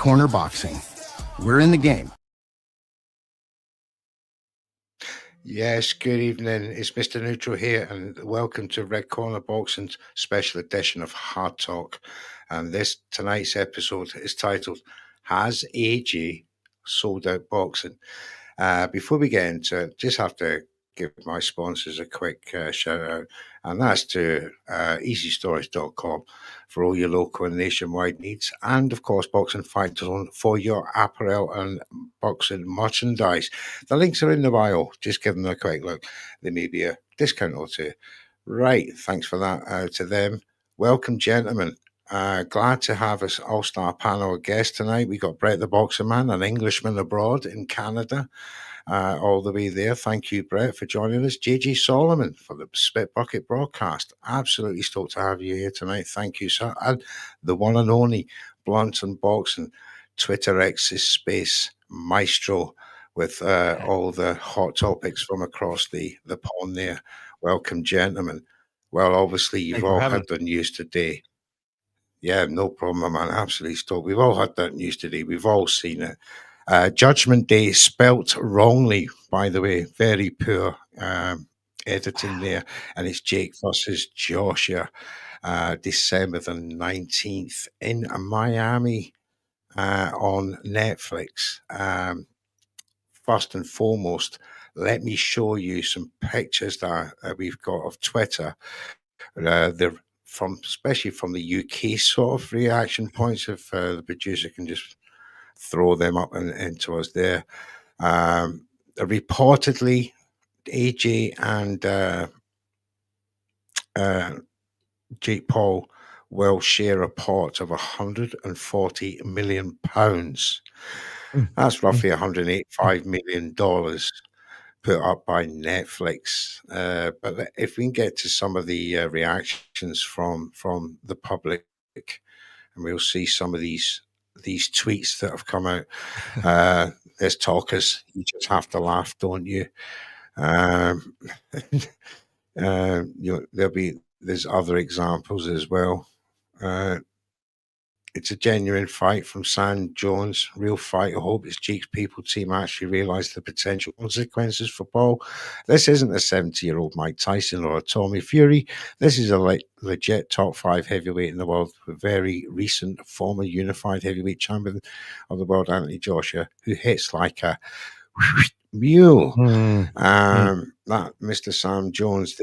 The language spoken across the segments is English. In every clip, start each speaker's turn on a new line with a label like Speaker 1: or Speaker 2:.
Speaker 1: Corner Boxing. We're in the game.
Speaker 2: Yes, good evening. It's Mr. Neutral here, and welcome to Red Corner Boxing's special edition of Hard Talk. And tonight's episode is titled "Has AJ Sold Out Boxing?" Before we get into it, just have to give my sponsors a quick shout out, and that's to EasyStorage.com for all your local and nationwide needs, and of course Boxing Fight Zone for your apparel and boxing merchandise. The links are in the bio. Just give them a quick look. There may be a discount or two. Right, thanks for that to them. Welcome, gentlemen. Glad to have us all-star panel of guests tonight. We got Brett the Boxer Man, an Englishman abroad in Canada, all the way there. Thank you, Brett, for joining us. JJ Solomon for the Spit Bucket broadcast. Absolutely stoked to have you here tonight. Thank you, sir. And the one and only Blunt and Boxing, Twitter X's space maestro with all the hot topics from across the pond there. Welcome, gentlemen. Well, obviously, you've all had the news today. Yeah, no problem, man. Absolutely stoked. We've all had that news today. We've all seen it. Judgment Day spelt wrongly, by the way. Very poor editing there. And it's Jake versus Joshua, December the 19th in Miami on Netflix. First and foremost, let me show you some pictures that we've got of Twitter. They're especially from the UK sort of reaction points. If the producer can just throw them up into us there. Reportedly, AJ and Jake Paul will share a pot of £140 million. That's roughly $185 million put up by Netflix. But if we can get to some of the reactions from the public, and we'll see some of these tweets that have come out. There's talkers. You just have to laugh, don't you? There's other examples as well. It's a genuine fight from Sam Jones. Real fight. I hope it's Jake's people team actually realise the potential consequences for Paul. This isn't a 70-year-old Mike Tyson or a Tommy Fury. This is a legit top 5 heavyweight in the world, a very recent former unified heavyweight champion of the world, Anthony Joshua, who hits like a mule. That Mr. Sam Jones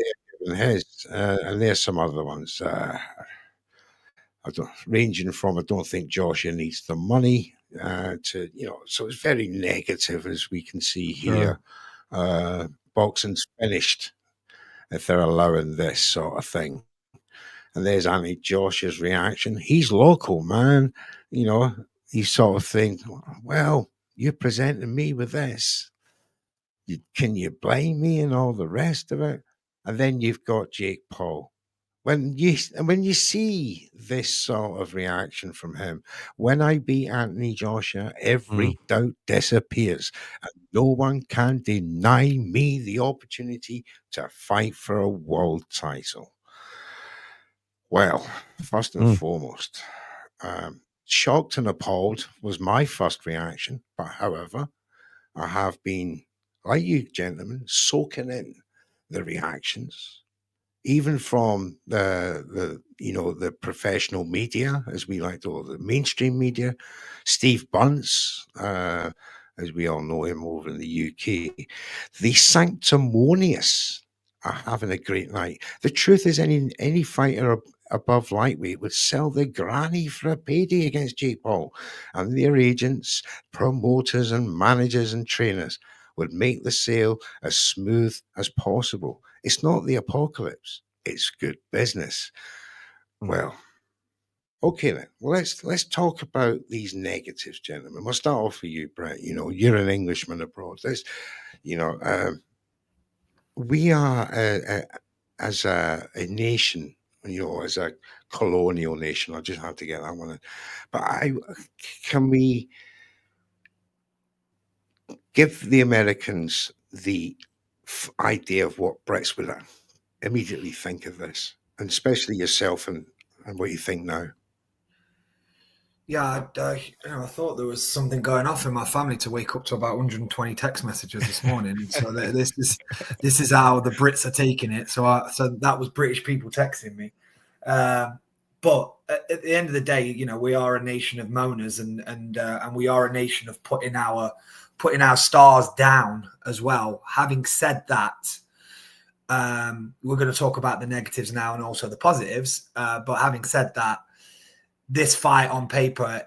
Speaker 2: there, and there's some other ones. Ranging from, I don't think Joshua needs the money to, so it's very negative as we can see here. Boxing's finished if they're allowing this sort of thing. And there's Anthony Joshua's reaction. He's local, man. He's sort of think, well, you're presenting me with this. Can you blame me and all the rest of it? And then you've got Jake Paul. When you see this sort of reaction from him, when I beat Anthony Joshua, every doubt disappears, and no one can deny me the opportunity to fight for a world title. Well, first and foremost, shocked and appalled was my first reaction. But however, I have been, like you gentlemen, soaking in the reactions, even from the professional media, as we like to call the mainstream media. Steve Bunce, as we all know him over in the UK, the sanctimonious are having a great night. The truth is, any fighter above lightweight would sell their granny for a payday against Jake Paul, and their agents, promoters, and managers and trainers would make the sale as smooth as possible. It's not the apocalypse. It's good business. Well, okay then. Well, let's talk about these negatives, gentlemen. We'll start off with you, Brett. You're an Englishman abroad. We are as a nation, as a colonial nation. I just have to get that one in. But can we give the Americans the idea of what Brits would immediately think of this, and especially yourself and what you think now?
Speaker 3: Yeah, I thought there was something going off in my family to wake up to about 120 text messages this morning. So this is how the Brits are taking it. So that was British people texting me. But at the end of the day, we are a nation of moaners, and we are a nation of putting our stars down as well. Having said that, we're going to talk about the negatives now and also the positives. But having said that, this fight on paper,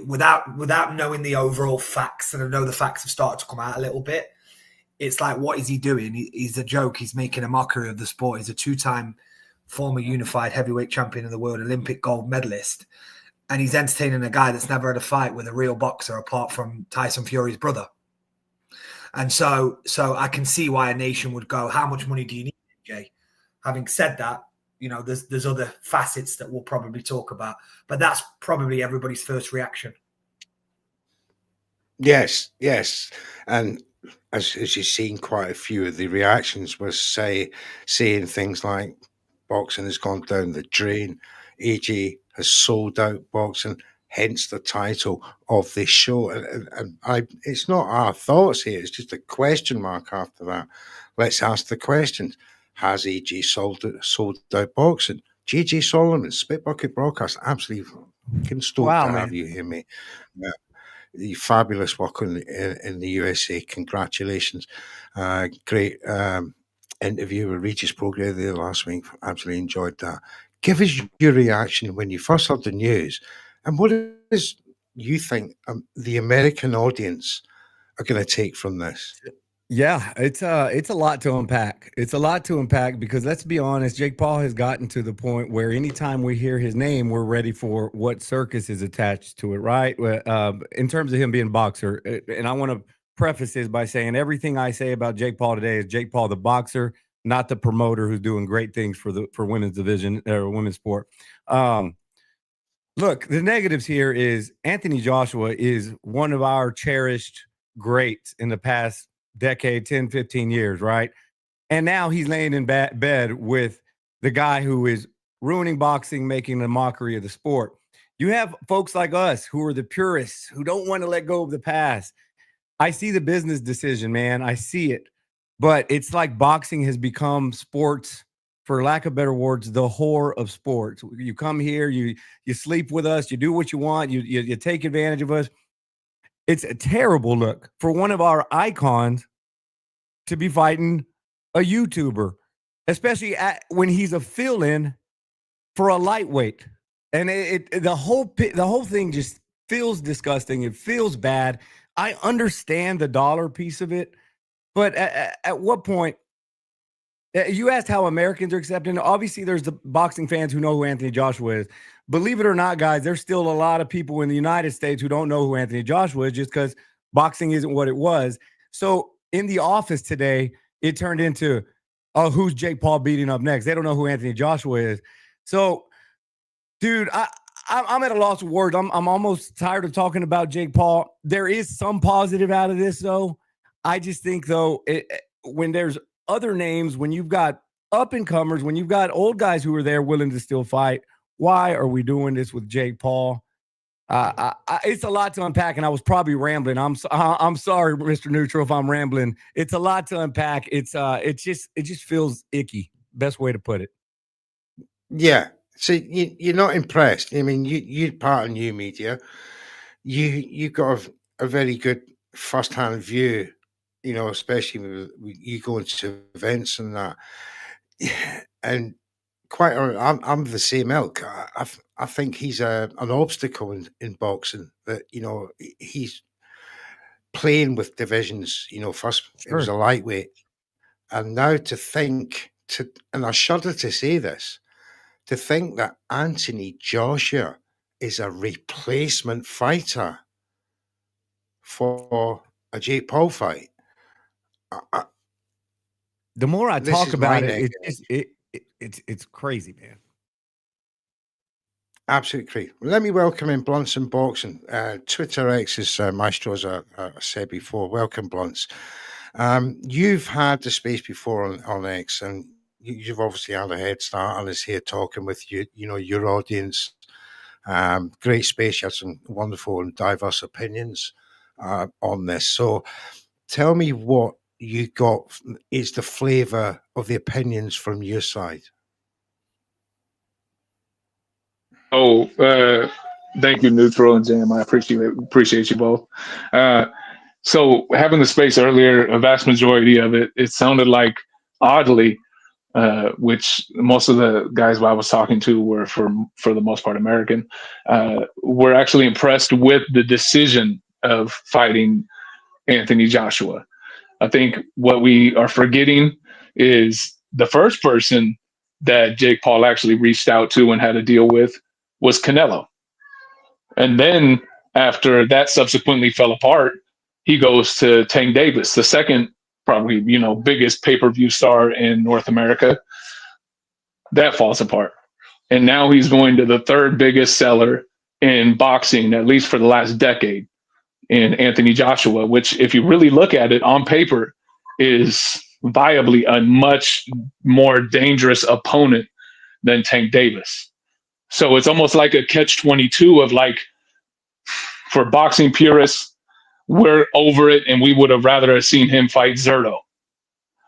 Speaker 3: without knowing the overall facts, and I know the facts have started to come out a little bit, it's like, what is he doing? He's a joke. He's making a mockery of the sport. He's a two-time former unified heavyweight champion of the world, Olympic gold medalist, and he's entertaining a guy that's never had a fight with a real boxer apart from Tyson Fury's brother. And so I can see why a nation would go, how much money do you need, Jay? Having said that, there's other facets that we'll probably talk about, but that's probably everybody's first reaction.
Speaker 2: Yes. And as you've seen, quite a few of the reactions was saying things like boxing has gone down the drain, AJ has sold out boxing, hence the title of this show. And it's not our thoughts here, it's just a question mark after that. Let's ask the question. Has AJ sold out boxing? JJ Solomon, Spit Bucket Broadcast, absolutely stoked to have you here, mate. The fabulous work in the USA. Congratulations. Great interview with Regis Progress there last week. Absolutely enjoyed that. Give us your reaction when you first heard the news, and what is you think the American audience are going to take from this?
Speaker 4: Yeah, it's a lot to unpack. It's a lot to unpack because let's be honest, Jake Paul has gotten to the point where anytime we hear his name, we're ready for what circus is attached to it, right? In terms of him being a boxer, and I want to preface this by saying everything I say about Jake Paul today is Jake Paul the boxer, not the promoter who's doing great things for women's division or women's sport. Look, the negatives here is Anthony Joshua is one of our cherished greats in the past decade, 10, 15 years, right? And now he's laying in bed with the guy who is ruining boxing, making a mockery of the sport. You have folks like us who are the purists, who don't want to let go of the past. I see the business decision, man. I see it. But it's like boxing has become sports, for lack of better words, the whore of sports. You come here, you sleep with us, you do what you want, you take advantage of us. It's a terrible look for one of our icons to be fighting a YouTuber, especially when he's a fill-in for a lightweight. And the whole thing just feels disgusting. It feels bad. I understand the dollar piece of it, but at what point? You asked how Americans are accepting. Obviously, there's the boxing fans who know who Anthony Joshua is. Believe it or not, guys, there's still a lot of people in the United States who don't know who Anthony Joshua is just because boxing isn't what it was. So in the office today, it turned into, oh, who's Jake Paul beating up next? They don't know who Anthony Joshua is. So, dude, I'm at a loss of words. I'm almost tired of talking about Jake Paul. There is some positive out of this, though. I just think, though, when there's other names, when you've got up-and-comers, when you've got old guys who are there willing to still fight, why are we doing this with Jake Paul? It's a lot to unpack, and I was probably rambling. I'm sorry, Mr. Neutral, if I'm rambling. It's a lot to unpack. It just feels icky. Best way to put it.
Speaker 2: Yeah. So you're not impressed. I mean, you're part of new media. You got a very good first-hand view, especially with you going to events and that. And quite, I'm the same ilk. I think he's an obstacle in boxing. That he's playing with divisions. First it was a lightweight, and now and I shudder to say this, to think that Anthony Joshua is a replacement fighter for a Jake Paul fight.
Speaker 4: The more I talk about it, it's crazy, man.
Speaker 2: Absolutely crazy. Let me welcome in Blunts and Boxing. Twitter X is Maestro, as I said before. Welcome, Blunts. You've had the space before on X, and you've obviously had a head start and is here talking with you, your audience. Great space. You had some wonderful and diverse opinions on this. So tell me what you got is the flavor of the opinions from your side.
Speaker 5: Oh, thank you, Neutral and Jam. I appreciate you both. So having the space earlier, a vast majority of it sounded like, oddly, which most of the guys I was talking to were for the most part American, were actually impressed with the decision of fighting Anthony Joshua. I think what we are forgetting is the first person that Jake Paul actually reached out to and had to deal with was Canelo. And then after that subsequently fell apart, he goes to Tank Davis, the second probably, biggest pay-per-view star in North America. That falls apart. And now he's going to the third biggest seller in boxing, at least for the last decade, in Anthony Joshua, which, if you really look at it on paper, is viably a much more dangerous opponent than Tank Davis. So it's almost like a catch-22 of, like, for boxing purists, we're over it, and we would have rather seen him fight Zerto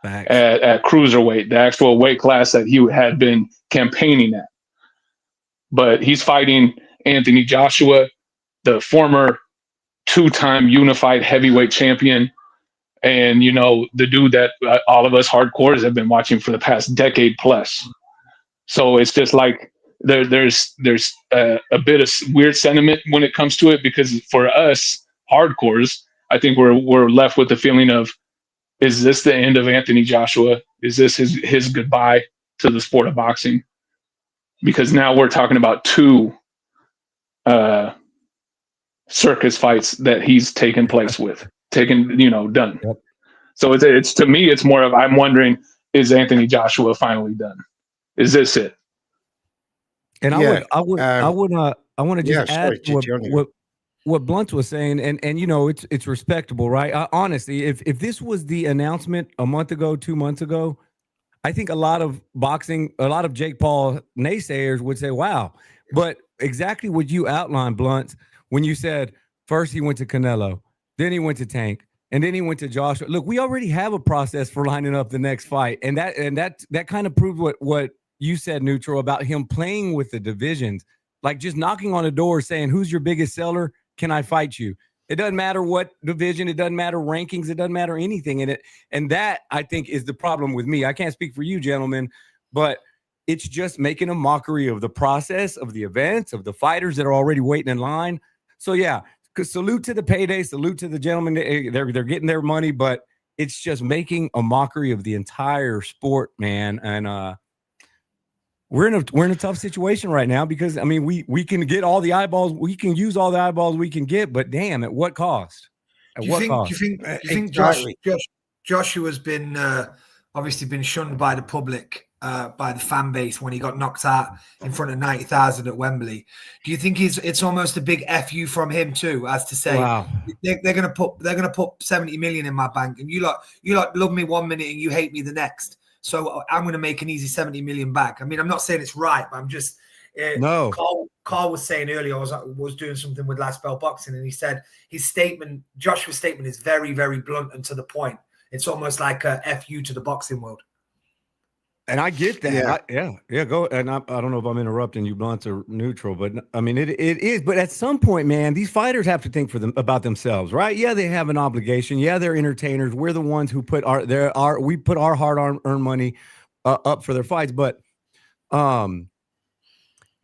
Speaker 5: at cruiserweight, the actual weight class that he had been campaigning at. But he's fighting Anthony Joshua, the former two-time unified heavyweight champion, and the dude that all of us hardcores have been watching for the past decade plus. So it's just like there's a bit of weird sentiment when it comes to it, because for us hardcores, I think we're left with the feeling of, is this the end of Anthony Joshua? Is this his goodbye to the sport of boxing? Because now we're talking about two circus fights that he's taken place with, done.
Speaker 4: Yep.
Speaker 5: So it's to me, it's more of, I'm wondering, is Anthony Joshua finally done? Is this it?
Speaker 4: And I want to just add what Blunt was saying, and it's respectable, right? Honestly, if this was the announcement a month ago, 2 months ago, I think a lot of Jake Paul naysayers would say, wow. But exactly what you outlined, Blunt, when you said first he went to Canelo, then he went to Tank, and then he went to Joshua. Look, we already have a process for lining up the next fight, and that kind of proved what you said, Neutral, about him playing with the divisions, like just knocking on the door saying, who's your biggest seller? Can I fight you? It doesn't matter what division. It doesn't matter rankings. It doesn't matter anything in it. And that, I think, is the problem with me. I can't speak for you, gentlemen, but it's just making a mockery of the process, of the events, of the fighters that are already waiting in line. So, yeah, salute to the payday. Salute to the gentlemen. They're getting their money, but it's just making a mockery of the entire sport, man. And we're in a tough situation right now, because I mean we can get all the eyeballs, we can use all the eyeballs we can get, but damn, at what cost? Do you think
Speaker 3: Joshua's been obviously been shunned by the public, by the fan base when he got knocked out in front of 90,000 at Wembley? Do you think it's almost a big FU from him too, as to say, wow, they're gonna put 70 million in my bank, and you lot love me 1 minute and you hate me the next? So I'm going to make an easy 70 million back. I mean, I'm not saying it's right, but I'm just
Speaker 4: no.
Speaker 3: Carl was saying earlier, I was doing something with Last Bell Boxing, and he said Joshua's statement is very, very blunt and to the point. It's almost like a FU to the boxing world.
Speaker 4: And I get that. Yeah. Go. And I don't know if I'm interrupting you, Blunt or Neutral, but I mean, it is. But at some point, man, these fighters have to think about themselves, right? Yeah, they have an obligation. Yeah, they're entertainers. We're the ones who put our hard-earned money up for their fights. But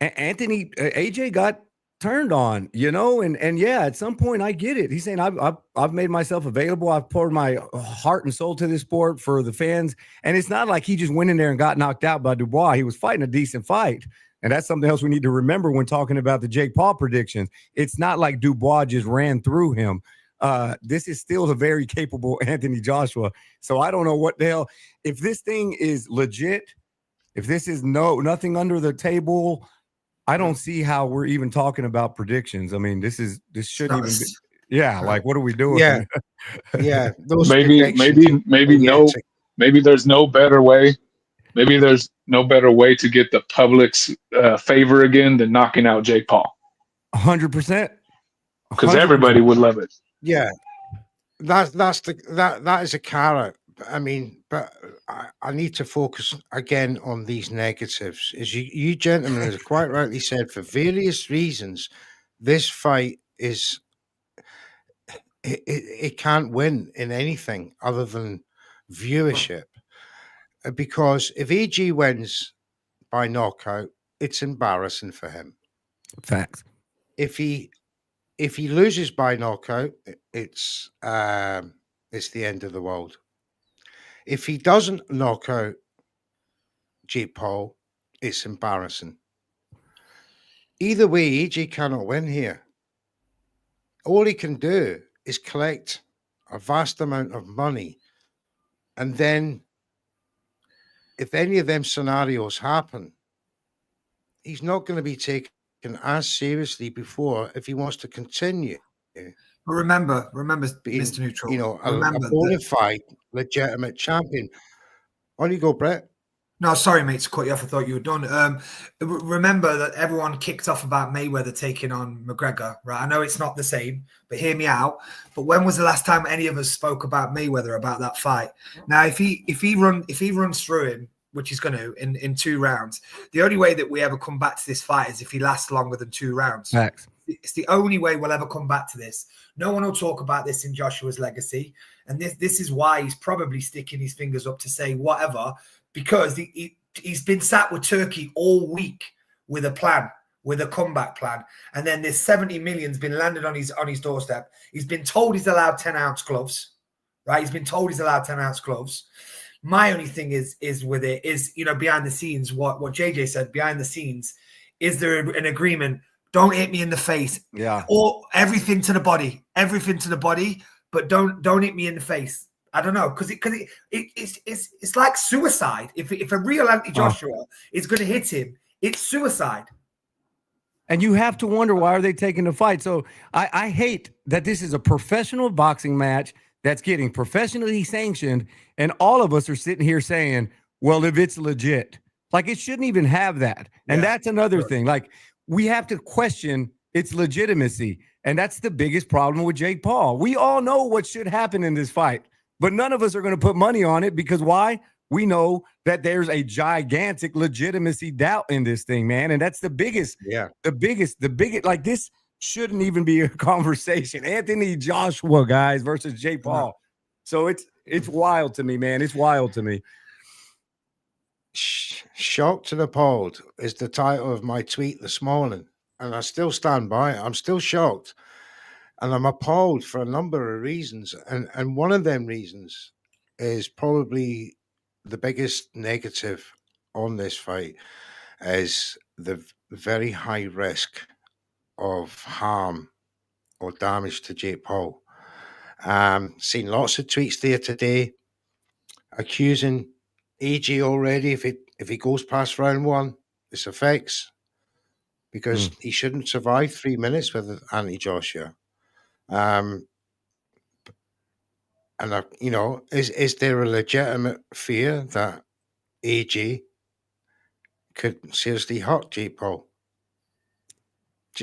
Speaker 4: Anthony AJ got turned on, and yeah, at some point I get it. He's saying I've made myself available. I've poured my heart and soul to this sport for the fans, and it's not like he just went in there and got knocked out by Dubois. He was fighting a decent fight, and that's something else we need to remember when talking about the Jake Paul predictions. It's not like Dubois just ran through him. This is still a very capable Anthony Joshua. So I don't know what the hell, if this thing is legit, if this is nothing under the table, I don't see how we're even talking about predictions. I mean, this shouldn't even be. Yeah, like what are we doing?
Speaker 2: Yeah.
Speaker 5: Maybe there's no better way. Maybe there's no better way to get the public's favor again than knocking out Jake Paul.
Speaker 4: 100%.
Speaker 5: Because everybody would love it.
Speaker 2: Yeah, that is a carrot. I mean, but I need to focus again on these negatives. As you gentlemen have quite rightly said, for various reasons, this fight is it can't win in anything other than viewership. Because if AG wins by knockout, it's embarrassing for him.
Speaker 4: Facts.
Speaker 2: If he loses by knockout, it's the end of the world. If he doesn't knock out Jake Paul, it's embarrassing. Either way, AJ cannot win here. All he can do is collect a vast amount of money, and then if any of them scenarios happen, he's not going to be taken as seriously before if he wants to continue.
Speaker 3: But remember,
Speaker 2: being,
Speaker 3: Mr. Neutral,
Speaker 2: you know, a
Speaker 3: remember
Speaker 2: bona fide, legitimate champion. On you go, Brett.
Speaker 3: No, sorry, mate, to cut you off. I thought you were done. Remember that everyone kicked off about Mayweather taking on McGregor, right? I know it's not the same, but hear me out. But when was the last time any of us spoke about Mayweather, about that fight? Now, if he runs through him, which he's going to in 2 rounds, the only way that we ever come back to this fight is if he lasts longer than 2 rounds.
Speaker 4: Facts.
Speaker 3: It's the only way we'll ever come back to this. No one will talk about this in Joshua's legacy, and this is why he's probably sticking his fingers up to say whatever. Because he's been sat with Turkey all week with a plan, with a comeback plan. And then this 70 million's been landed on his doorstep. He's been told he's allowed 10-ounce gloves, right? He's been told he's allowed 10-ounce gloves. My only thing is with it is, you know, behind the scenes, what JJ said, behind the scenes, is there an agreement? Don't hit me in the face.
Speaker 4: Yeah.
Speaker 3: Or everything to the body, but don't hit me in the face. I don't know, because it's like suicide. If a real Anthony Joshua is going to hit him, it's suicide.
Speaker 4: And you have to wonder, why are they taking the fight? So I hate that this is a professional boxing match that's getting professionally sanctioned, and all of us are sitting here saying, well, if it's legit, like it shouldn't even have that. And that's another thing. Like, we have to question its legitimacy. And that's the biggest problem with Jake Paul. We all know what should happen in this fight, but none of us are going to put money on it because why? We know that there's a gigantic legitimacy doubt in this thing, man. And that's the biggest, the biggest, like, this shouldn't even be a conversation. Anthony Joshua, guys, versus Jake Paul. So it's wild to me, man. It's wild to me.
Speaker 2: Shocked and appalled is the title of my tweet this morning. And I still stand by it. I'm still shocked. And I'm appalled for a number of reasons. And one of them reasons is probably the biggest negative on this fight is the very high risk of harm or damage to Jake Paul. Seen lots of tweets there today accusing AG already if he goes past round 1, it's effects, because he shouldn't survive 3 minutes with Anthony Joshua. And you know, is there a legitimate fear that AJ could seriously hurt Jake Paul?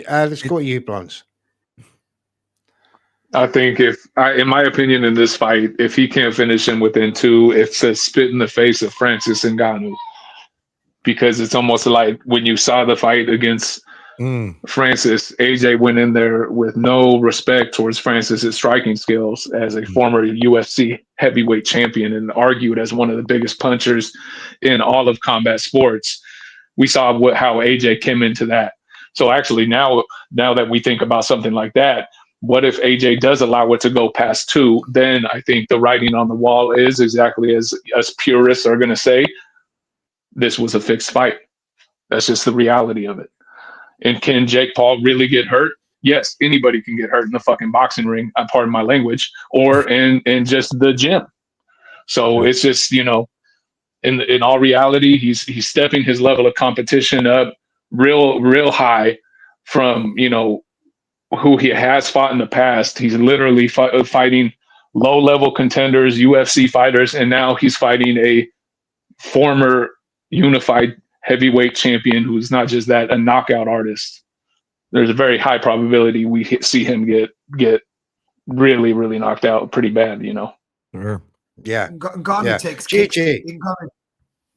Speaker 2: Let's go to you, Blunts.
Speaker 5: I think in my opinion, in this fight, if he can't finish him within 2, it's a spit in the face of Francis Ngannou, because it's almost like when you saw the fight against Francis, AJ went in there with no respect towards Francis's striking skills as a former UFC heavyweight champion and argued as one of the biggest punchers in all of combat sports. We saw how AJ came into that. So actually now that we think about something like that, what if AJ does allow it to go past 2? Then I think the writing on the wall is exactly as purists are going to say, this was a fixed fight. That's just the reality of it. And can Jake Paul really get hurt? Yes, anybody can get hurt in the fucking boxing ring, pardon my language, or in just the gym. So it's just, you know, in all reality, he's stepping his level of competition up real high from, you know, who he has fought in the past. He's literally fighting low-level contenders, UFC fighters, and now he's fighting a former unified heavyweight champion who's not just that, a knockout artist. there's a very high probability we see him get really, really knocked out pretty bad, you know.
Speaker 4: Sure.
Speaker 2: Yeah.
Speaker 3: Ngannou takes kicks.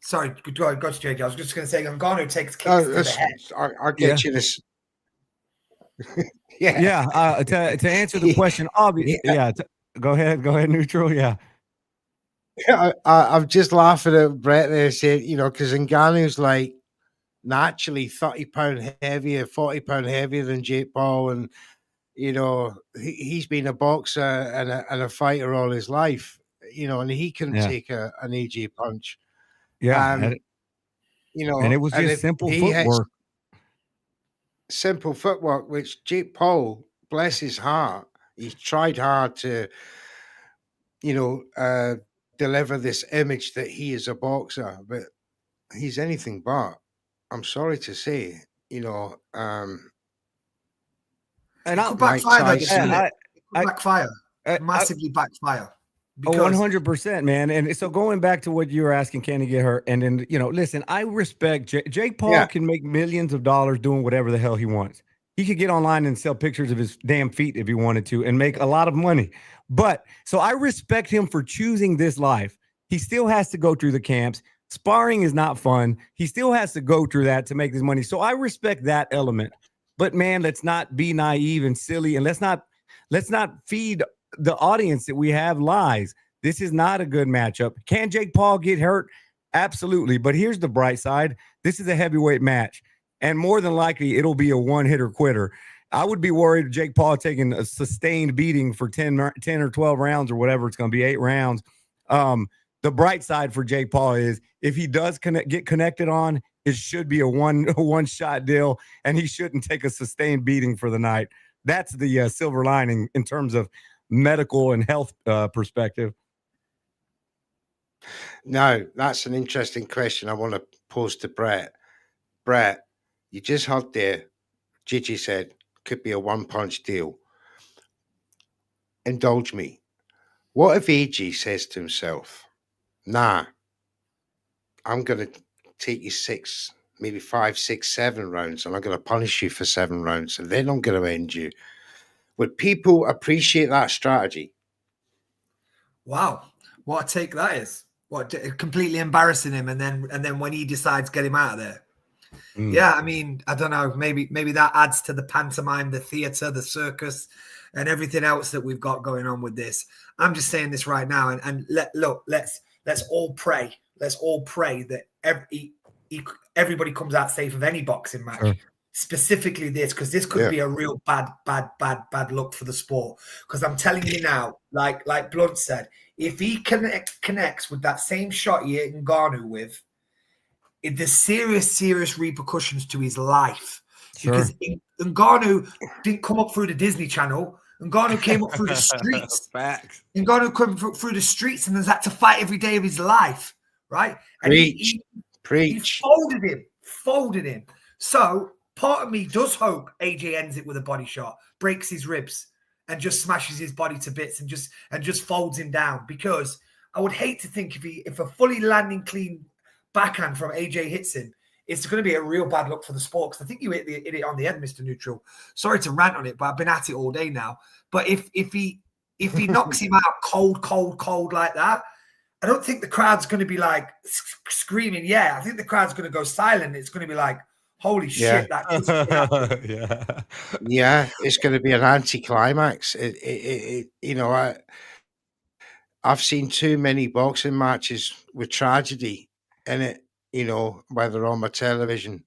Speaker 3: Sorry, go to JJ. I was just going to say Ngannou takes kicks to the head.
Speaker 2: I'll get you this.
Speaker 4: Yeah. To answer the question, obviously, go ahead, Neutral. Yeah.
Speaker 2: I'm just laughing at Brett there saying, you know, because Ngannou's like naturally 30 pound heavier, 40 pound heavier than Jake Paul, and you know he's been a boxer and a fighter all his life, you know, and he can take an AJ punch.
Speaker 4: Yeah,
Speaker 2: you know,
Speaker 4: and it was just simple footwork.
Speaker 2: Simple footwork, which Jake Paul, bless his heart, he tried hard to, you know, deliver this image that he is a boxer, but he's anything but. I'm sorry to say, you know,
Speaker 3: and it could backfire. Backfire, massively backfire.
Speaker 4: 100%, man. And so going back to what you were asking, can he get hurt? And then, you know, listen, I respect Jake Paul can make millions of dollars doing whatever the hell he wants. He could get online and sell pictures of his damn feet if he wanted to and make a lot of money. But so I respect him for choosing this life. He still has to go through the camps. Sparring is not fun. He still has to go through that to make this money. So I respect that element. But man, let's not be naive and silly, and let's not feed the audience that we have lies. This is not a good matchup. Can Jake Paul get hurt? Absolutely. But here's the bright side. This is a heavyweight match, and more than likely it'll be a one-hitter quitter. I would be worried Jake Paul taking a sustained beating for 10 or 12 rounds or whatever. It's going to be 8 rounds. The bright side for Jake Paul is if he does get connected on, it should be a one-shot deal, and he shouldn't take a sustained beating for the night. That's the silver lining in terms of medical and health perspective.
Speaker 2: Now, that's an interesting question I want to pose to Brett. Brett, you just heard there, Gigi said, could be a one-punch deal. Indulge me. What if AJ says to himself, nah, I'm going to take you 6, maybe 5, 6, 7 rounds, and I'm going to punish you for 7 rounds, and then I'm going to end you. Would people appreciate that strategy?
Speaker 3: Wow, what a take that is! What, completely embarrassing him, and then when he decides, get him out of there. Yeah, I mean, I don't know. Maybe that adds to the pantomime, the theater, the circus, and everything else that we've got going on with this. I'm just saying this right now, and let's all pray. Let's all pray that everybody comes out safe of any boxing match. Sure. Specifically this, because this could be a real bad look for the sport. Because I'm telling you now, like Blunt said, if he connects with that same shot he hit Ngannou with, there's serious repercussions to his life. Sure. Because Ngannou didn't come up through the Disney Channel. Ngannou came up through the streets.
Speaker 4: Facts.
Speaker 3: Ngannou came through the streets and has had to fight every day of his life, right? And
Speaker 2: Preach.
Speaker 3: He folded him. So part of me does hope AJ ends it with a body shot, breaks his ribs, and just smashes his body to bits and just folds him down. Because I would hate to think if a fully landing clean backhand from AJ hits him, it's going to be a real bad look for the sport. Because I think you hit it on the head, Mr. Neutral. Sorry to rant on it, but I've been at it all day now. But if he knocks him out cold like that, I don't think the crowd's going to be like screaming. Yeah, I think the crowd's going to go silent. It's going to be like, holy shit!
Speaker 2: Yeah, it's going to be an anticlimax. I've seen too many boxing matches with tragedy in it. You know, whether on my television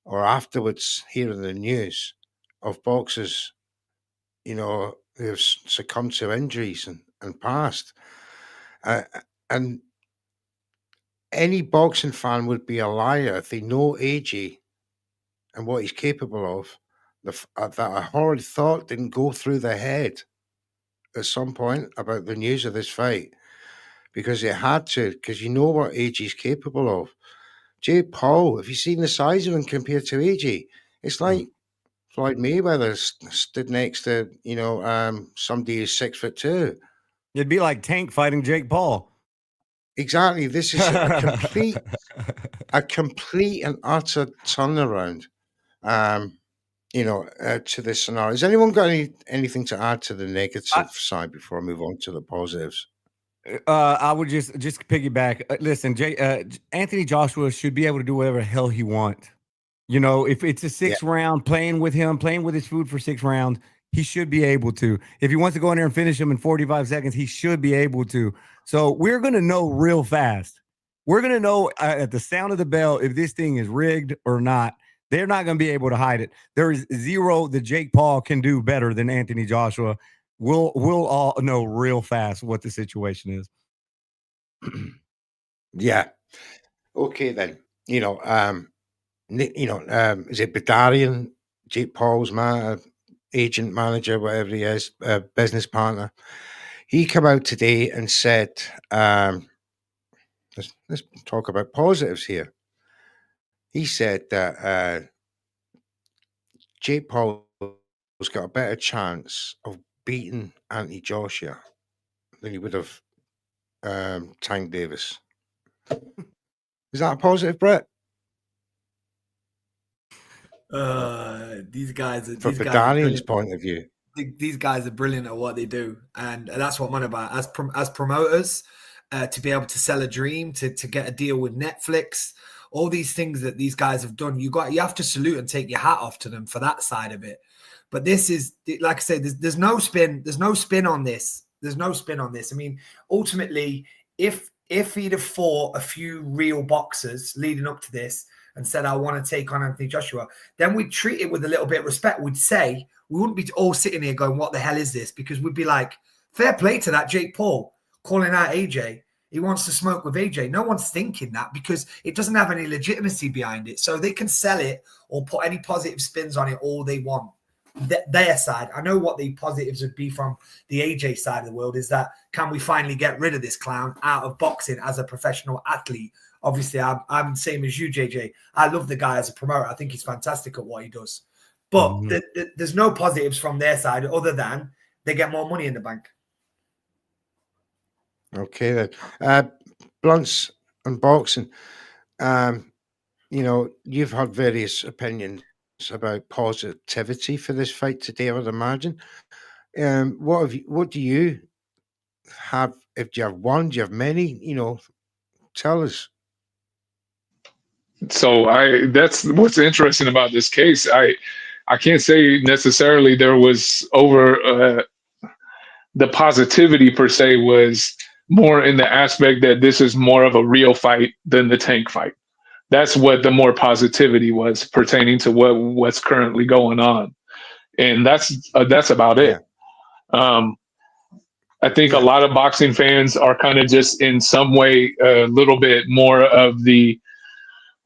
Speaker 2: or afterwards hearing the news of boxers, you know, who have succumbed to injuries and passed. And any boxing fan would be a liar if they know AJ and what he's capable of. That a horrid thought didn't go through their head at some point about the news of this fight, because it had to, because you know what AJ's capable of. Jake Paul, if you've seen the size of him compared to AJ, it's like Floyd Mayweather stood next to, you know, somebody who's 6'2".
Speaker 4: It'd be like Tank fighting Jake Paul.
Speaker 2: Exactly. This is a complete and utter turnaround. to this scenario. Has anyone got anything to add to the negative side before I move on to the positives?
Speaker 4: I would just piggyback. Listen, Anthony Joshua should be able to do whatever the hell he wants. If it's a 6th round, playing with his food for 6 rounds, he should be able to. If he wants to go in there and finish him in 45 seconds, he should be able to. So we're going to know real fast. We're going to know at the sound of the bell if this thing is rigged or not. They're not going to be able to hide it. There is zero that Jake Paul can do better than Anthony Joshua. We'll all know real fast what the situation is.
Speaker 2: Yeah. Okay, then. Is it Bedarian, Jake Paul's agent, manager, whatever he is, business partner? He came out today and said, let's talk about positives here. He said that Jake Paul's got a better chance of beating Anthony Joshua than he would have Tank Davis. Is that a positive, Brett?
Speaker 3: These guys are
Speaker 2: From Bedarian's point of view.
Speaker 3: These guys are brilliant at what they do, and that's what I'm on about. As promoters, to be able to sell a dream, to get a deal with Netflix, all these things that these guys have done, you have to salute and take your hat off to them for that side of it. But this is, like I said, there's no spin. There's no spin on this. There's no spin on this. I mean, ultimately, if he'd have fought a few real boxers leading up to this and said, I want to take on Anthony Joshua, then we'd treat it with a little bit of respect. We'd say, we wouldn't be all sitting here going, what the hell is this? Because we'd be like, fair play to that Jake Paul calling out AJ. He wants to smoke with AJ. No one's thinking that because it doesn't have any legitimacy behind it. So they can sell it or put any positive spins on it all they want. Their side. I know what the positives would be from the AJ side of the world is that can we finally get rid of this clown out of boxing as a professional athlete? Obviously, I'm the same as you, JJ. I love the guy as a promoter. I think he's fantastic at what he does. But there's no positives from their side other than they get more money in the bank.
Speaker 2: Okay, then. Blunts and boxing. You've had various opinions about positivity for this fight today, I would imagine. What do you have? If you have one, do you have many? Tell us.
Speaker 5: So that's what's interesting about this case. I can't say necessarily there was over the positivity per se was more in the aspect that this is more of a real fight than the Tank fight. That's what the more positivity was pertaining to what's currently going on, and that's about it. I think a lot of boxing fans are kind of just in some way a little bit more of the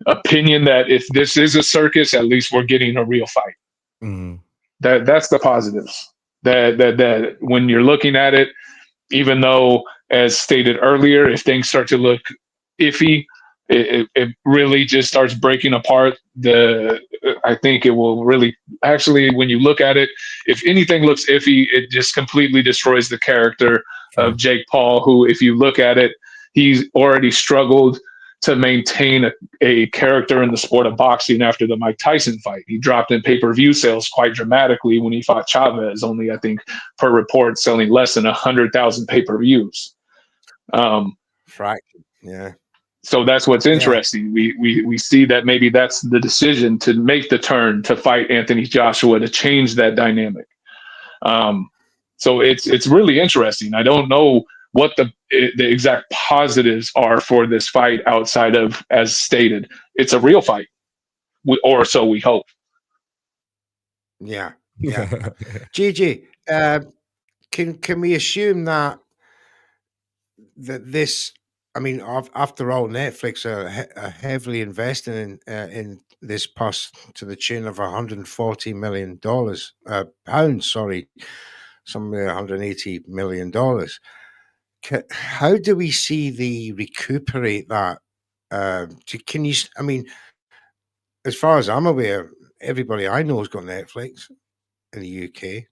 Speaker 5: opinion that if this is a circus, at least we're getting a real fight.
Speaker 4: Mm-hmm.
Speaker 5: That's the positives. That when you're looking at it, even though, as stated earlier, if things start to look iffy, it really just starts breaking apart. I think it will really, actually, when you look at it, if anything looks iffy, it just completely destroys the character of Jake Paul, who, if you look at it, he's already struggled to maintain a character in the sport of boxing after the Mike Tyson fight. He dropped in pay-per-view sales quite dramatically when he fought Chavez, only, I think, per report, selling less than 100,000 pay-per-views.
Speaker 2: Fraction, yeah.
Speaker 5: So that's what's interesting. We see that maybe that's the decision to make the turn to fight Anthony Joshua to change that dynamic. So it's really interesting. I don't know what the exact positives are for this fight outside of, as stated, it's a real fight, or so we hope.
Speaker 2: Yeah. GG, can we assume that this? I mean, after all, Netflix are heavily investing in this past to the tune of $140 million pounds. Sorry, somewhere $180 million. How do we see the recuperate that? Can you? I mean, as far as I'm aware, everybody I know has got Netflix in the UK.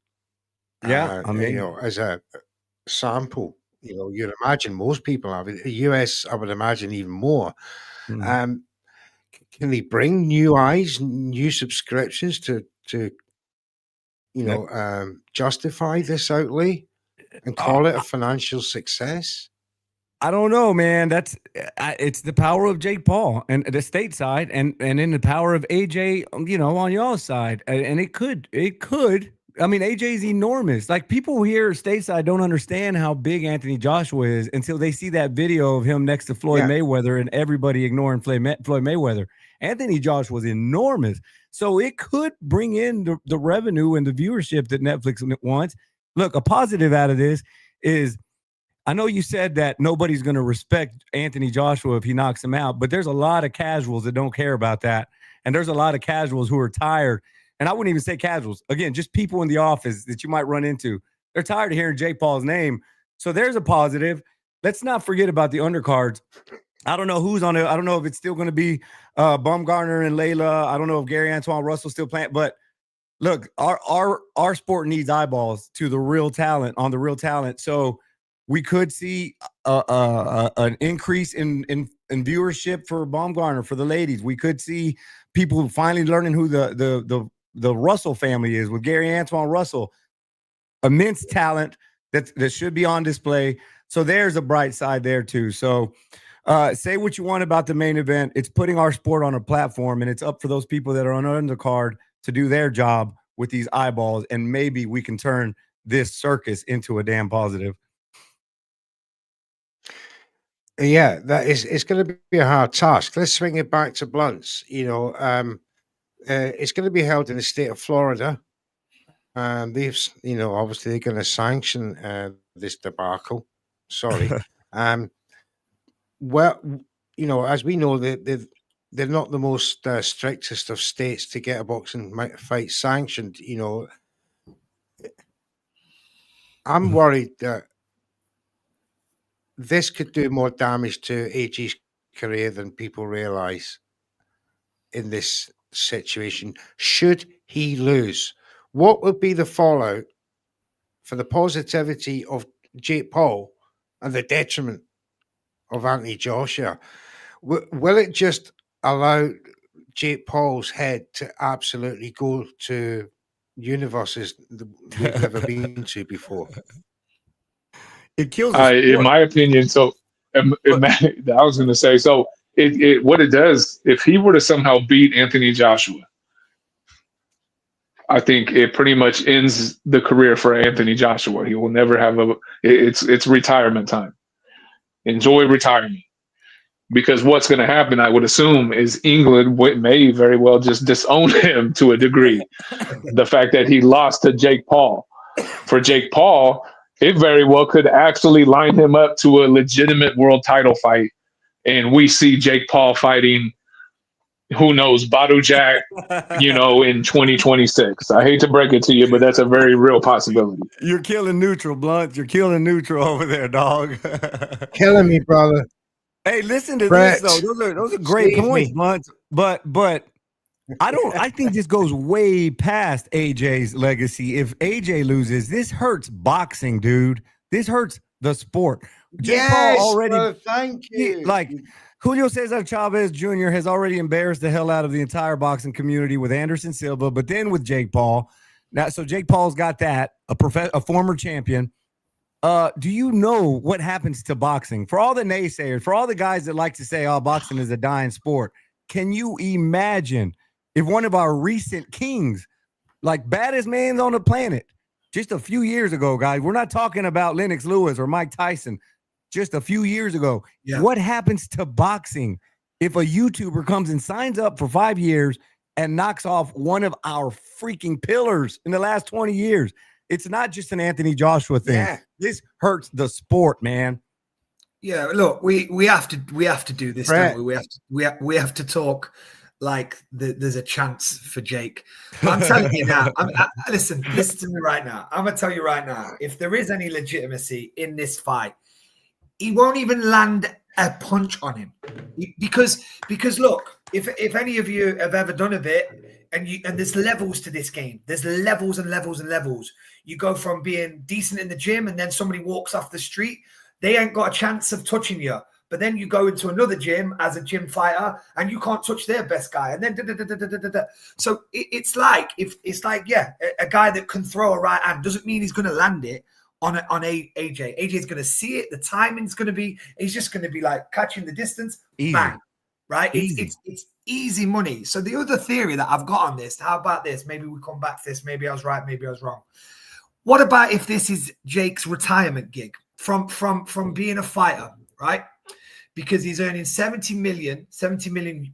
Speaker 4: Yeah, I mean,
Speaker 2: as a sample. You'd imagine most people have it. The US, I would imagine even more. Can they bring new eyes, new subscriptions to to, justify this outlay and call it a financial success?
Speaker 4: I don't know, man. It's the power of Jake Paul and the stateside, and in the power of AJ, on y'all's side, and it could. I mean, AJ's enormous. Like, people here stateside don't understand how big Anthony Joshua is until they see that video of him next to Floyd Mayweather and everybody ignoring Floyd Mayweather. Anthony Joshua was enormous, so it could bring in the revenue and the viewership that Netflix wants. Look, a positive out of this is, I know you said that nobody's going to respect Anthony Joshua if he knocks him out, but there's a lot of casuals that don't care about that. And there's a lot of casuals who are tired. And I wouldn't even say casuals. Again, just people in the office that you might run into. They're tired of hearing Jake Paul's name. So there's a positive. Let's not forget about the undercards. I don't know who's on it. I don't know if it's still going to be Baumgartner and Layla. I don't know if Gary Antoine Russell's still playing. But look, our sport needs eyeballs to the real talent, on the real talent. So we could see an increase in viewership for Baumgartner, for the ladies. We could see people finally learning who the Russell family is, with Gary Antoine Russell. Immense talent that should be on display. So there's a bright side there too. So say what you want about the main event. It's putting our sport on a platform, and it's up for those people that are on undercard to do their job with these eyeballs, and maybe we can turn this circus into a damn positive.
Speaker 2: Yeah, it's going to be a hard task. Let's swing it back to Blunts. It's going to be held in the state of Florida. They've, obviously they're going to sanction this debacle. Sorry. Well, as we know, they're not the most strictest of states to get a boxing fight sanctioned. I'm worried that this could do more damage to AG's career than people realize in this situation. Should he lose, what would be the fallout for the positivity of Jake Paul and the detriment of Anthony Joshua? Will it just allow Jake Paul's head to absolutely go to universes we've never been to before?
Speaker 4: It kills
Speaker 5: in my opinion. So I was going to say, so what it does, if he were to somehow beat Anthony Joshua, I think it pretty much ends the career for Anthony Joshua. He will never have it's retirement time. Enjoy retirement. Because what's going to happen, I would assume, is England may very well just disown him to a degree. The fact that he lost to Jake Paul. For Jake Paul, it very well could actually line him up to a legitimate world title fight. And we see Jake Paul fighting, who knows, Batu Jack, in 2026. I hate to break it to you, but that's a very real possibility.
Speaker 4: You're killing neutral, Blunt. You're killing neutral over there, dog.
Speaker 2: Killing me, brother.
Speaker 4: Hey, listen to
Speaker 2: Brett,
Speaker 4: this though. Those are great points, Blunt. But I think this goes way past AJ's legacy. If AJ loses, this hurts boxing, dude. This hurts the sport.
Speaker 2: Yes,
Speaker 4: Paul already.
Speaker 2: brother, thank you.
Speaker 4: Julio Cesar Chavez Jr. has already embarrassed the hell out of the entire boxing community with Anderson Silva, but then with Jake Paul. Now, so Jake Paul's got that, a former champion. Do you know what happens to boxing? For all the naysayers, for all the guys that like to say, oh, boxing is a dying sport, can you imagine if one of our recent kings, like baddest man on the planet, just a few years ago, guys, we're not talking about Lennox Lewis or Mike Tyson, just a few years ago, what happens to boxing if a YouTuber comes and signs up for 5 years and knocks off one of our freaking pillars in the last 20 years? It's not just an Anthony Joshua thing. Yeah. This hurts the sport, man.
Speaker 3: Yeah, look, we have to do this, don't we? We have to talk like there's a chance for Jake. But I'm telling you now. Listen to me right now. I'm gonna tell you right now. If there is any legitimacy in this fight, he won't even land a punch on him because look, if any of you have ever done a bit, and there's levels to this game. There's levels and levels and levels. You go from being decent in the gym, and then somebody walks off the street. They ain't got a chance of touching you. but then you go into another gym as a gym fighter and you can't touch their best guy. And then so it's like a guy that can throw a right hand doesn't mean he's going to land it on AJ. AJ is going to see it. The timing's going to be. He's just going to be like catching the distance.
Speaker 4: Easy.
Speaker 3: Bang. Right?
Speaker 4: Easy.
Speaker 3: It's easy money. So the other theory that I've got on this, how about this? Maybe we come back to this. Maybe I was right. Maybe I was wrong. What about if this is Jake's retirement gig from being a fighter, right? Because he's earning 70 million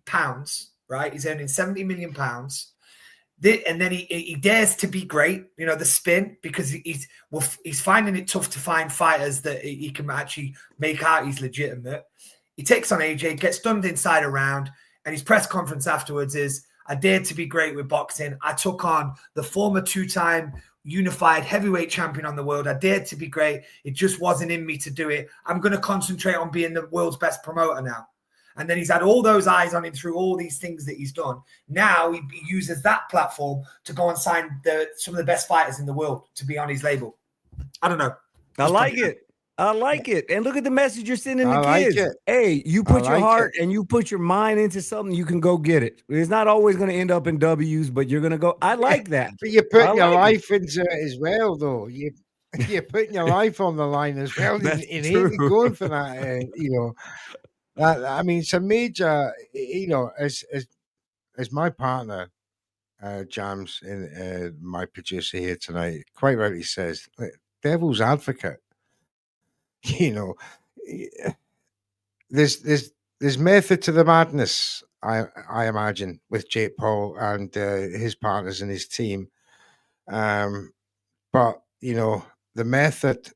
Speaker 3: pounds, right? He's earning 70 million pounds. And then he dares to be great, you know, the spin, because he's finding it tough to find fighters that he can actually make out he's legitimate. He takes on AJ, gets stunned inside a round, and his press conference afterwards is, I dared to be great with boxing. I took on the former 2-time unified heavyweight champion on the world. I dared to be great. It just wasn't in me to do it. I'm going to concentrate on being the world's best promoter now. And then he's had all those eyes on him through all these things that he's done. Now he uses that platform to go and sign some of the best fighters in the world to be on his label. I don't know.
Speaker 4: I like it. I like it. And look at the message you're sending the
Speaker 2: like
Speaker 4: kids.
Speaker 2: it.
Speaker 4: Hey, you put your
Speaker 2: like
Speaker 4: heart
Speaker 2: it.
Speaker 4: and you put your mind into something, you can go get it. It's not always going to end up in W's, but you're going to go. I like that.
Speaker 2: But you're putting your
Speaker 4: like
Speaker 2: life into it as well, though. You're putting your life on the line as well in going for that. You know, I mean, it's a major. You know, as my partner, Jams, and my producer here tonight, quite rightly says, devil's advocate. You know, there's method to the madness. I imagine with Jake Paul and his partners and his team. But you know, the method.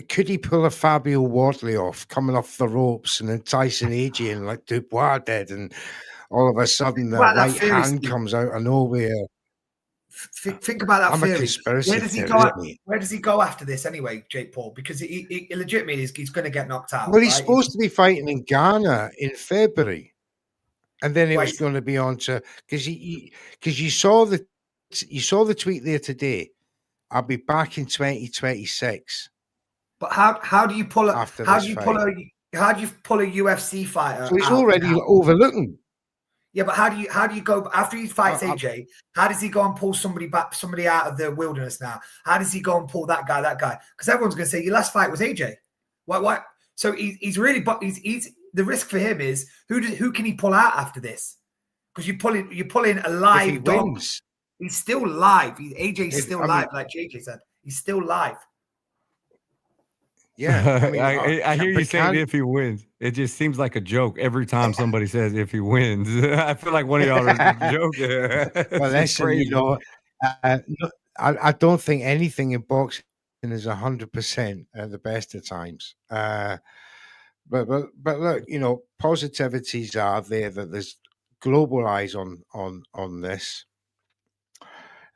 Speaker 2: Could he pull a Fabio Wardley off, coming off the ropes, and then Tyson AJ and like Dubois did, and all of a sudden the right hand comes out of nowhere?
Speaker 3: Think about that
Speaker 2: I'm
Speaker 3: theory.
Speaker 2: a conspiracy
Speaker 3: Where does he
Speaker 2: theorist,
Speaker 3: go?
Speaker 2: mate.
Speaker 3: Where does he go after this anyway, Jake Paul? Because he legitimately he's going to get knocked out.
Speaker 2: Well, he's
Speaker 3: right?
Speaker 2: supposed to be fighting in Ghana in February, and then it was
Speaker 3: Wait.
Speaker 2: going to be on to because you saw the tweet there today. I'll be back in 2026.
Speaker 3: But how do you pull a
Speaker 2: after
Speaker 3: how
Speaker 2: this
Speaker 3: do you
Speaker 2: fight?
Speaker 3: pull a UFC fighter?
Speaker 2: So he's
Speaker 3: out
Speaker 2: already
Speaker 3: now?
Speaker 2: overlooking.
Speaker 3: Yeah, but how do you go after he fights AJ? How does he go and pull somebody out of the wilderness now? How does he go and pull that guy? Because everyone's going to say your last fight was AJ. What? So he's really, but he's the risk for him is who can he pull out after this? Because you're pulling a live
Speaker 2: If he
Speaker 3: dog.
Speaker 2: wins,
Speaker 3: He's still live. AJ's still live, like JJ said. He's still live.
Speaker 2: yeah. I mean,
Speaker 4: I hear you saying if he wins. It just seems like a joke every time somebody says if he wins. I feel like one of y'all are joking.
Speaker 2: Well, listen,
Speaker 4: crazy.
Speaker 2: you know, I don't think anything in boxing is 100% at the best of times. But look, you know, positivities are there that there's global eyes on this.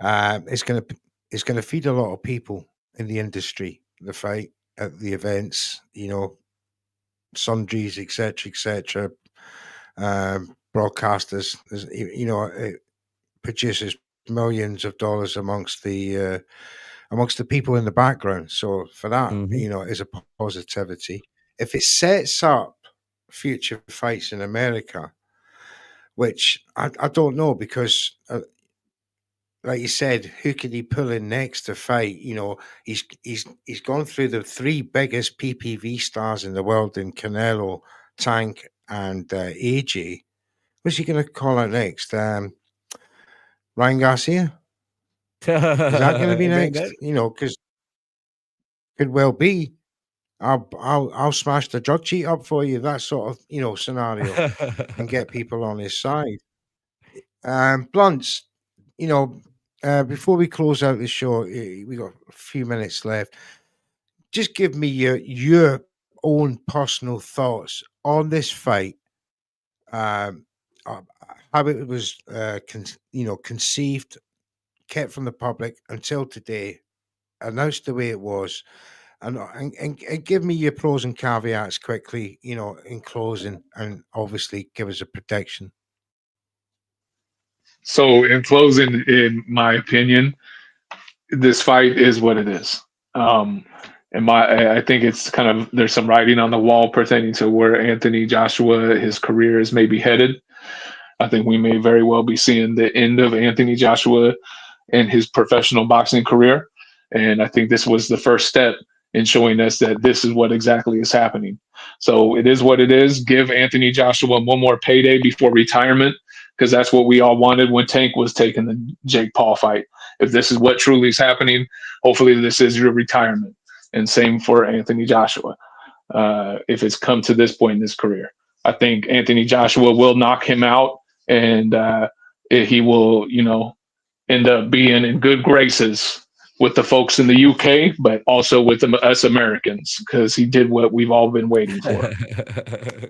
Speaker 2: It's gonna feed a lot of people in the industry, the fight at the events, you know, sundries, etc. Broadcasters, you know, it produces millions of dollars amongst the people in the background. So for that, you know, is a positivity. If it sets up future fights in America, which I don't know, because like you said, who could he pull in next to fight? You know, he's gone through the 3 biggest PPV stars in the world in Canelo, Tank, and AJ. What's he going to call out next? Ryan Garcia? Is that going to be next? You know, because could well be. I'll smash the drug cheat up for you. That sort of, you know, scenario, and get people on his side. Blunts, you know, before we close out the show, we got a few minutes left. Just give me your own personal thoughts on this fight. How it was, conceived, kept from the public until today, announced the way it was, and give me your pros and caveats quickly, you know, in closing, and obviously give us a prediction.
Speaker 5: So, in closing, in my opinion, this fight is what it is. And I think it's kind of, there's some writing on the wall pertaining to where Anthony Joshua, his career is maybe headed. I think we may very well be seeing the end of Anthony Joshua and his professional boxing career. And I think this was the first step in showing us that this is what exactly is happening. So it is what it is. Give Anthony Joshua one more payday before retirement, because that's what we all wanted when Tank was taking the Jake Paul fight. If this is what truly is happening, hopefully this is your retirement. And same for Anthony Joshua. If it's come to this point in his career, I think Anthony Joshua will knock him out, and he will, end up being in good graces with the folks in the UK, but also with us Americans, because he did what we've all been waiting for.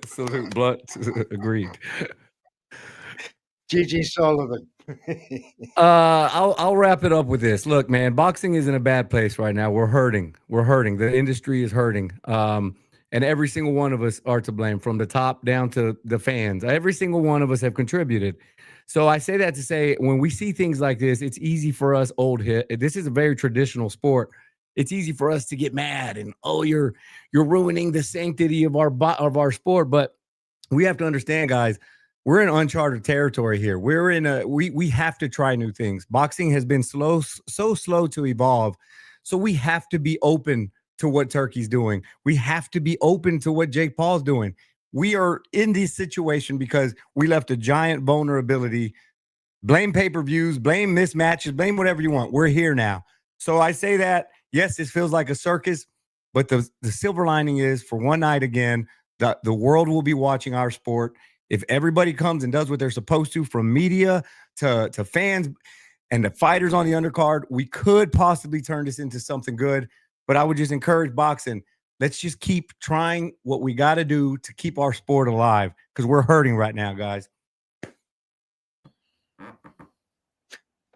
Speaker 4: Salute, Blunt. Agreed.
Speaker 2: GG Sullivan.
Speaker 4: I'll wrap it up with this. Look, man, boxing is in a bad place right now. We're hurting. The industry is hurting. And every single one of us are to blame, from the top down to the fans. Every single one of us have contributed. So I say that to say, when we see things like this, it's easy for us this is a very traditional sport. It's easy for us to get mad and, oh, you're ruining the sanctity of our sport. But we have to understand, guys, we're in uncharted territory here. We have to try new things. Boxing has been so slow to evolve. So we have to be open to what Turkey's doing. We have to be open to what Jake Paul's doing. We are in this situation because we left a giant vulnerability. Blame pay-per-views, blame mismatches, blame whatever you want. We're here now. So I say that, yes, this feels like a circus, but the silver lining is, for one night again, the world will be watching our sport. If everybody comes and does what they're supposed to, from media to fans and the fighters on the undercard, we could possibly turn this into something good. But I would just encourage boxing. Let's just keep trying what we got to do to keep our sport alive, because we're hurting right now, guys.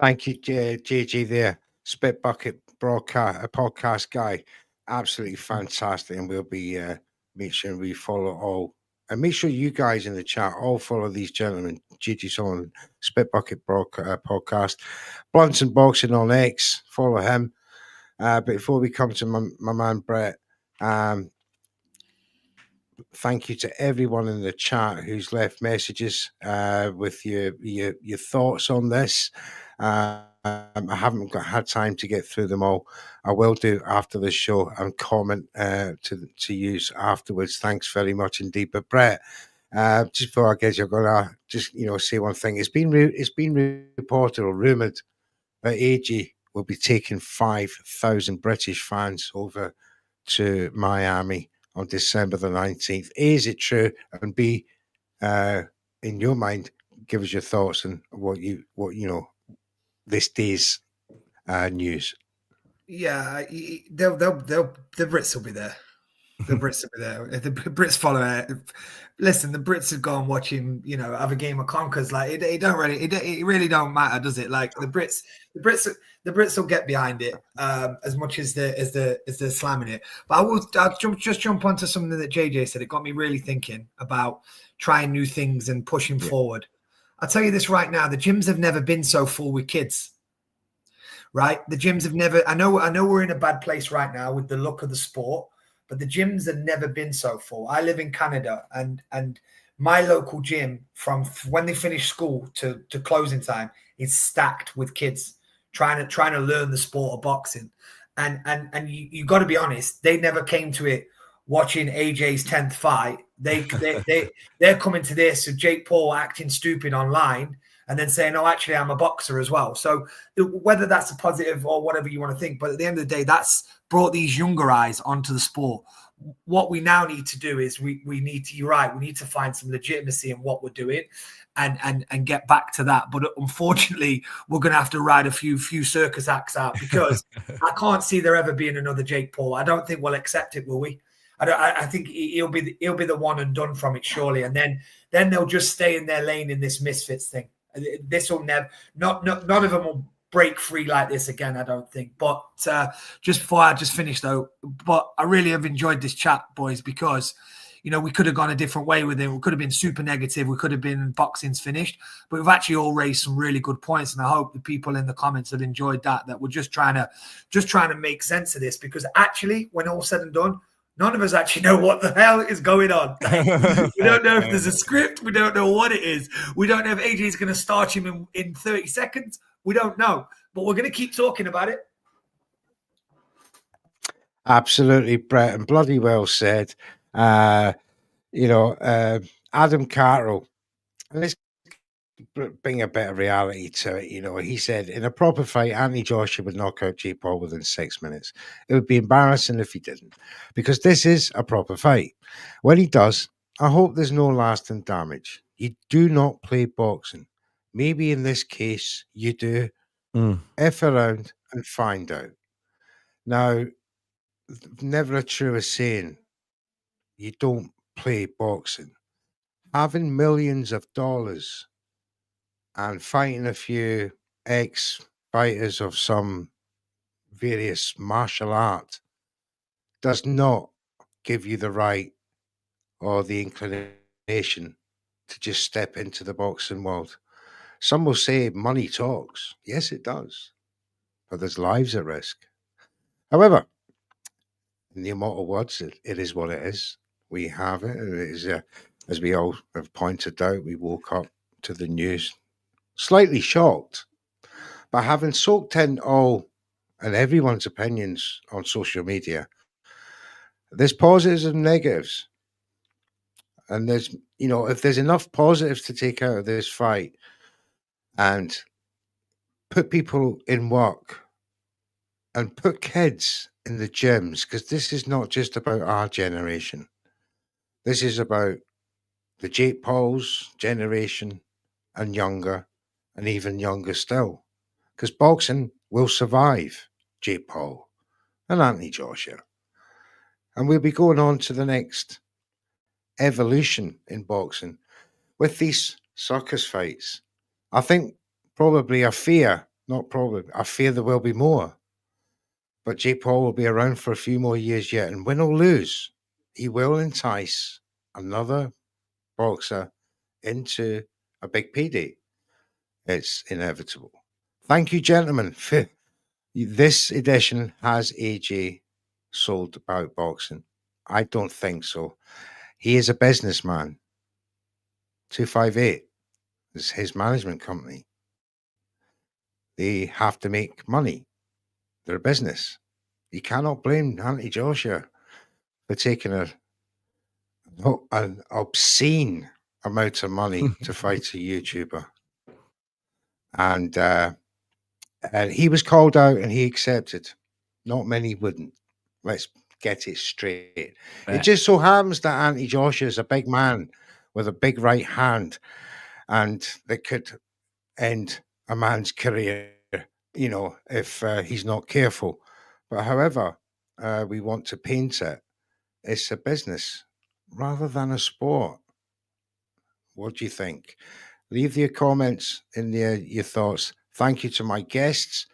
Speaker 2: Thank you, JG there. Spit Bucket broadcast, a podcast guy. Absolutely fantastic. And we'll be make sure we follow all. And make sure you guys in the chat all follow these gentlemen. GG Solomon, Spit Bucket podcast. Blunts and Boxing on X. Follow him. But before we come to my man Brett, thank you to everyone in the chat who's left messages with your thoughts on this. I haven't had time to get through them all. I will do after the show and comment to use afterwards. Thanks very much indeed. But Brett, just before I get you, I'm gonna just say one thing. It's been reported or rumored that AG will be taking 5,000 British fans over to Miami on December the 19th. A, is it true? And B, in your mind, give us your thoughts on what this day's news.
Speaker 3: Yeah, the Brits will be there. The Brits will be there. If the Brits follow it, listen, the Brits have gone watching, have a game of Conkers. Like it really don't matter, does it? Like the Brits will get behind it as much as they're slamming it. But I'll jump onto something that JJ said. It got me really thinking about trying new things and pushing forward. I'll tell you this right now: the gyms have never been so full with kids. Right? The gyms have never. I know we're in a bad place right now with the look of the sport. But the gyms have never been so full. I live in Canada, and my local gym, from when they finish school to closing time, is stacked with kids trying to learn the sport of boxing. And you got to be honest, they never came to it watching AJ's 10th fight. They're coming to this with Jake Paul acting stupid online and then saying, "Oh, actually, I'm a boxer as well." So whether that's a positive or whatever you want to think, but at the end of the day, that's brought these younger eyes onto the sport. What we now need to do is we need to, you're right, we need to find some legitimacy in what we're doing and get back to that. But unfortunately, we're going to have to ride a few circus acts out, because I can't see there ever being another Jake Paul. I don't think we'll accept it, will we? I think he'll be the one and done from it, surely. And then they'll just stay in their lane in this misfits thing. This will never, none of them will break free like this again, I don't think. But just before I just finish though, but I really have enjoyed this chat, boys, because you know, we could have gone a different way with him. We could have been super negative. We could have been boxing's finished. But we've actually all raised some really good points, and I hope the people in the comments have enjoyed that. That we're just trying to make sense of this, because actually, when all said and done, none of us actually know what the hell is going on. We don't know if there's a script. We don't know what it is. We don't know if AJ is going to starch him in 30 seconds. We don't know. But we're going to keep talking about it.
Speaker 2: Absolutely, Brett, and bloody well said. Adam Carroll, and let's bring a bit of reality to it. You know, he said, in a proper fight, Anthony Joshua would knock out Jake Paul within 6 minutes. It would be embarrassing if he didn't, because this is a proper fight. When he does, I hope there's no lasting damage. You do not play boxing. Maybe in this case, you do. F around and find out. Now, never a truer saying, you don't play boxing. Having millions of dollars and fighting a few ex-fighters of some various martial art does not give you the right or the inclination to just step into the boxing world. Some will say money talks. Yes, it does. But there's lives at risk. However, in the immortal words, it is what it is. We have it. It is, as we all have pointed out, we woke up to the news slightly shocked, but having soaked in all and everyone's opinions on social media, there's positives and negatives. And there's, you know, if there's enough positives to take out of this fight and put people in work and put kids in the gyms, because this is not just about our generation. This is about the Jake Paul's generation and younger, and even younger still. Because boxing will survive Jake Paul and Anthony Joshua. And we'll be going on to the next evolution in boxing with these circus fights. I think I fear there will be more. But Jake Paul will be around for a few more years yet. And win or lose, he will entice another boxer into a big payday. It's inevitable. Thank you, gentlemen. This edition has AJ sold about boxing. I don't think so. He is a businessman. 258 is his management company. They have to make money. They're a business. You cannot blame Anthony Joshua for taking an obscene amount of money to fight a YouTuber. And he was called out and he accepted. Not many wouldn't. Let's get it straight. Right. It just so happens that Anthony Joshua is a big man with a big right hand, and that could end a man's career, you know, if he's not careful. But however we want to paint it, it's a business rather than a sport. What do you think? Leave your comments in there, your thoughts. Thank you to my guests,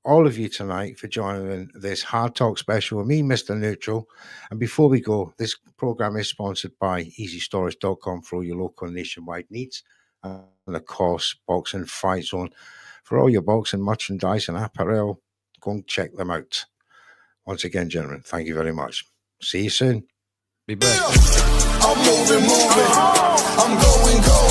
Speaker 2: all of you tonight, for joining in this Hard Talk special with me, Mr. Neutral. And before we go, this program is sponsored by EasyStorage.com for all your local and nationwide needs. And of course, Boxing Fight Zone for all your boxing merchandise and apparel. Go and check them out. Once again, gentlemen, thank you very much. See you soon.
Speaker 4: Be blessed.
Speaker 6: I'm moving. I'm going.